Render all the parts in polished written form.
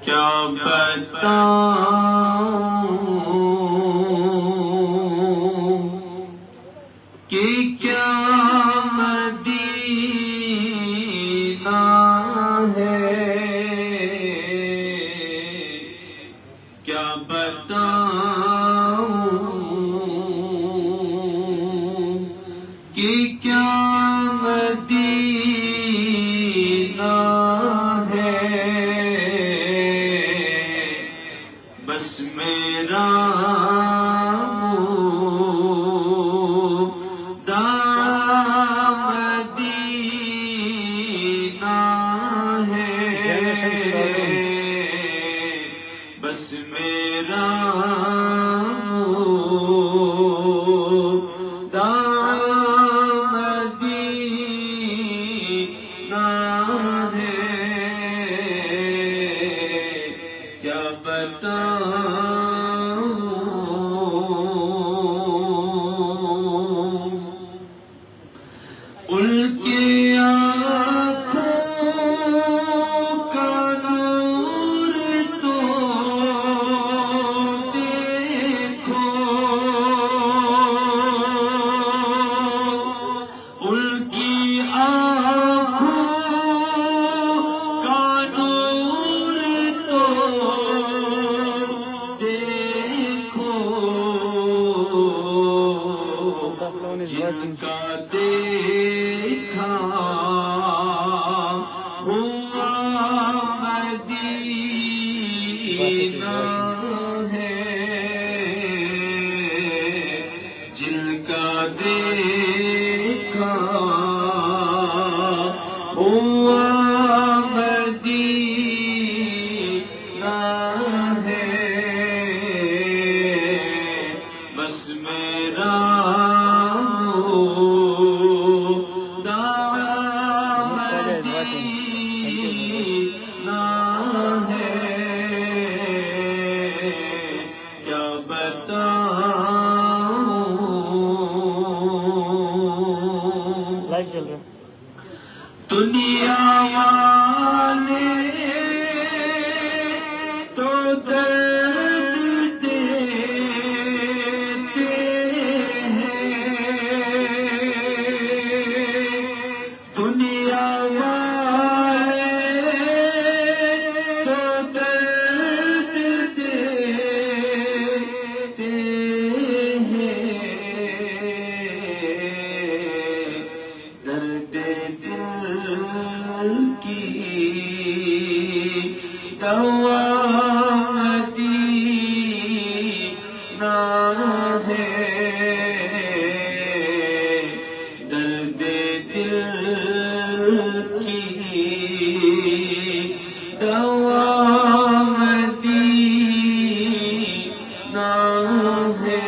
کیا بتاؤں کہ کیا مدینہ ہے، کیا بتاؤں کہ کیا مدینہ ہے، بس میرا مدینہ ہے، بس میرا مدینہ ہے، کیا بتاؤں ان کی آنکھوں کا نور تو دیکھو، ان کی آنکھوں کا نور تو دیکھو، جن کا دیکھا ہوا مدینہ ہے، جن کا دیکھا ہوا مدینہ ہے، بس میرا مدینہ ہے، کیا بتاؤں لائیو چل رہا ہے دنیا والے تو درد دیتے ہیں، دنیا والے تو درد دیتے ہیں، درد دل کی دوا مدینہ ہے، درد دل کی دوا مدینہ ہے،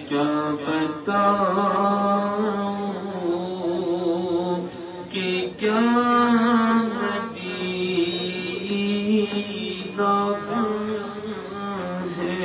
کیا بتاؤں کہ کیا مدینہ ہے۔